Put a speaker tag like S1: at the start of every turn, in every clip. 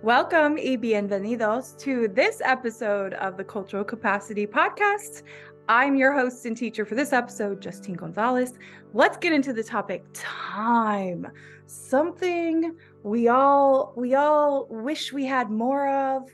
S1: Welcome y bienvenidos to this episode of the Cultural Capacity Podcast. I'm your host and teacher for this episode, Justine Gonzalez. Let's get into the topic time. Something we all wish we had more of.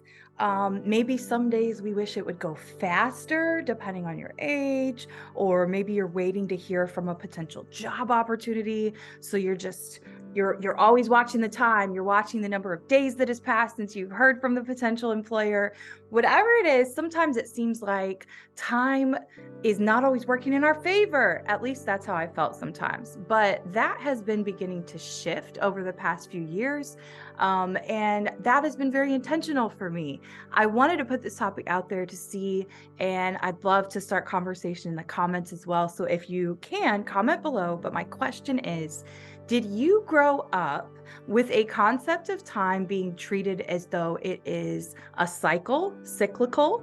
S1: Maybe some days we wish it would go faster, depending on your age, or maybe you're waiting to hear from a potential job opportunity. So you're always watching the time. You're watching the number of days that has passed since you've heard from the potential employer. Whatever it is, sometimes it seems like time is not always working in our favor. At least that's how I felt sometimes. But that has been beginning to shift over the past few years. And that has been very intentional for me. I wanted to put this topic out there to see, and I'd love to start conversation in the comments as well. So if you can, comment below. But my question is, did you grow up with a concept of time being treated as though it is a cyclical,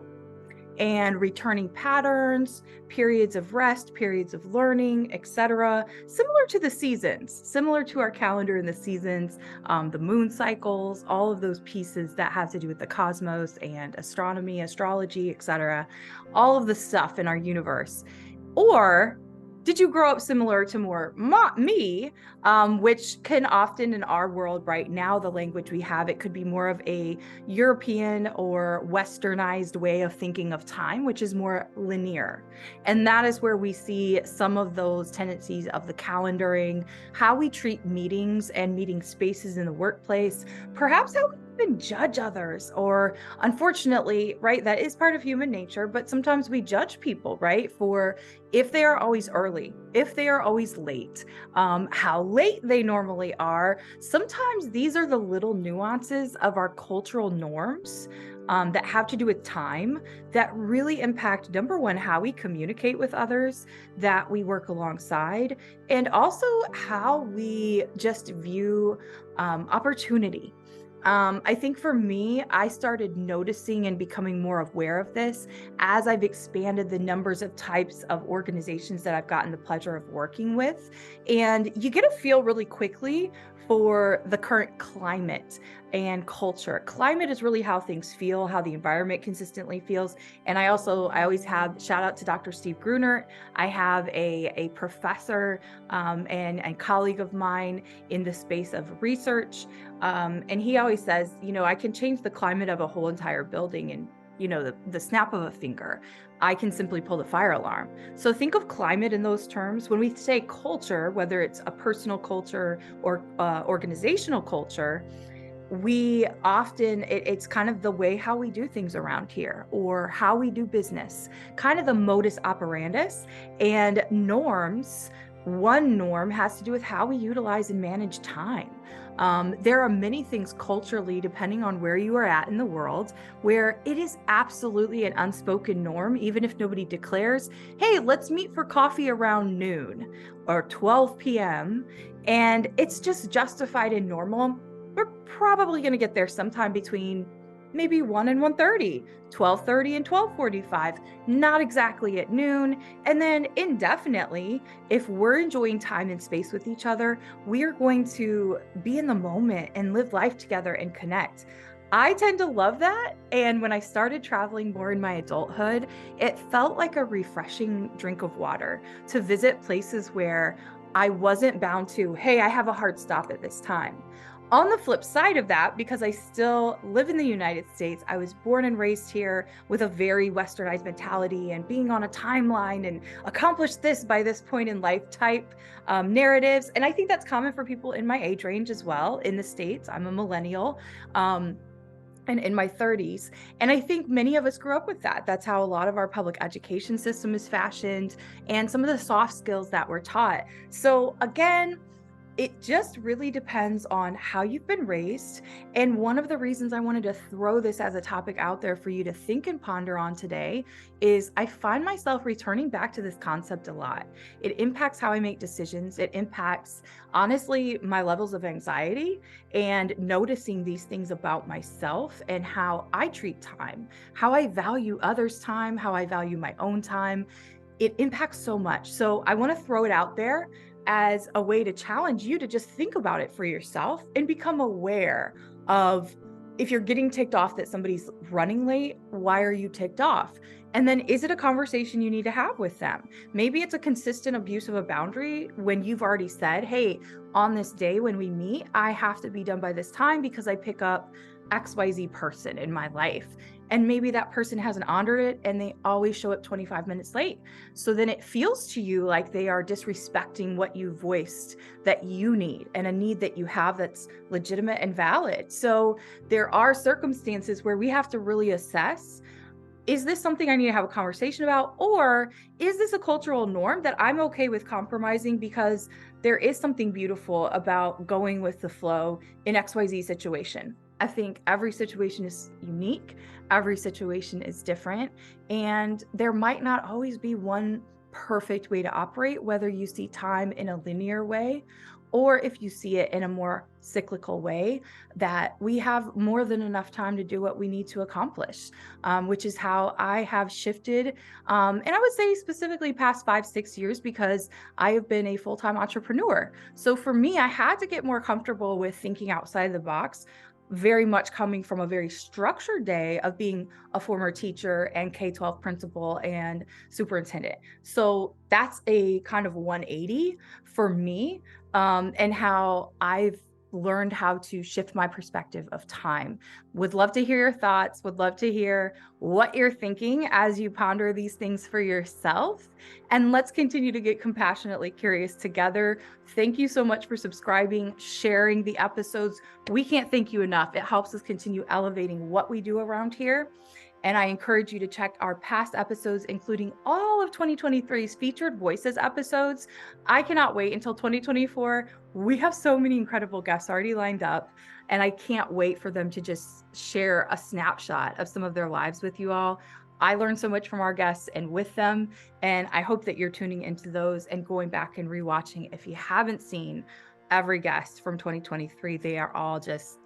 S1: and returning patterns, periods of rest, periods of learning, etc., similar to the seasons, similar to our calendar and the seasons, the moon cycles, all of those pieces that have to do with the cosmos and astronomy, astrology, etc., all of the stuff in our universe? Or did you grow up similar to more me, which can often in our world right now, the language we have, it could be more of a European or Westernized way of thinking of time, which is more linear. And that is where we see some of those tendencies of the calendaring, how we treat meetings and meeting spaces in the workplace, perhaps how we even judge others, or unfortunately, right, that is part of human nature, but sometimes we judge people, right, for if they are always early, if they are always late, how late they normally are. Sometimes these are the little nuances of our cultural norms that have to do with time that really impact, number one, how we communicate with others, that we work alongside, and also how we just view opportunity. I think for me, I started noticing and becoming more aware of this as I've expanded the numbers of types of organizations that I've gotten the pleasure of working with. And you get a feel really quickly for the current climate and culture. Climate is really how things feel, how the environment consistently feels. And I always have, shout out to Dr. Steve Gruner. I have a professor and colleague of mine in the space of research. And he always says, I can change the climate of a whole entire building in, the snap of a finger. I can simply pull the fire alarm. So think of climate in those terms. When we say culture, whether it's a personal culture or organizational culture, we often, it's kind of the way how we do things around here, or how we do business, kind of the modus operandus. And norms, one norm has to do with how we utilize and manage time. There are many things culturally, depending on where you are at in the world, where it is absolutely an unspoken norm, even if nobody declares, hey, let's meet for coffee around noon or 12 p.m. And it's just justified and normal. We're probably going to get there sometime between maybe 1 and 1:30, 12:30 and 12:45, not exactly at noon. And then indefinitely, if we're enjoying time and space with each other, we are going to be in the moment and live life together and connect. I tend to love that. And when I started traveling more in my adulthood, it felt like a refreshing drink of water to visit places where I wasn't bound to, hey, I have a hard stop at this time. On the flip side of that, because I still live in the United States, I was born and raised here with a very Westernized mentality and being on a timeline and accomplish this by this point in life type narratives. And I think that's common for people in my age range as well in the States. I'm a millennial. And in my 30s. And I think many of us grew up with that. That's how a lot of our public education system is fashioned, and some of the soft skills that we're taught. So again, it just really depends on how you've been raised. And one of the reasons I wanted to throw this as a topic out there for you to think and ponder on today is I find myself returning back to this concept a lot. It impacts how I make decisions. It impacts, honestly, my levels of anxiety, and noticing these things about myself and how I treat time, how I value others' time, how I value my own time. It impacts so much. So I want to throw it out there as a way to challenge you to just think about it for yourself and become aware of, If you're getting ticked off that somebody's running late, why are you ticked off? And then is it a conversation you need to have with them? Maybe it's a consistent abuse of a boundary when you've already said, hey, on this day when we meet, I have to be done by this time because I pick up XYZ person in my life. And maybe that person hasn't honored it and they always show up 25 minutes late. So then it feels to you like they are disrespecting what you voiced that you need, and a need that you have that's legitimate and valid. So there are circumstances where we have to really assess, is this something I need to have a conversation about? Or is this a cultural norm that I'm okay with compromising because there is something beautiful about going with the flow in XYZ situation? I think every situation is unique. Every situation is different. And there might not always be one perfect way to operate, whether you see time in a linear way or if you see it in a more cyclical way, that we have more than enough time to do what we need to accomplish, which is how I have shifted. And I would say specifically past 5-6 years, because I have been a full-time entrepreneur. So for me, I had to get more comfortable with thinking outside the box, very much coming from a very structured day of being a former teacher and K-12 principal and superintendent. So that's a kind of 180 for me, and how I've learned how to shift my perspective of time. Would love to hear your thoughts, would love to hear what you're thinking as you ponder these things for yourself. And let's continue to get compassionately curious together. Thank you so much for subscribing, sharing the episodes. We can't thank you enough. It helps us continue elevating what we do around here. And I encourage you to check our past episodes, including all of 2023's featured voices episodes. I cannot wait until 2024. We have so many incredible guests already lined up, and I can't wait for them to just share a snapshot of some of their lives with you all. I learned so much from our guests and with them, and I hope that you're tuning into those and going back and rewatching. If you haven't seen every guest from 2023, they are all just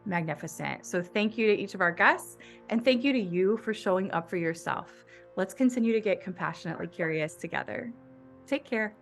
S1: magnificent. So thank you to each of our guests, and thank you to you for showing up for yourself. Let's continue to get compassionately curious together. Take care.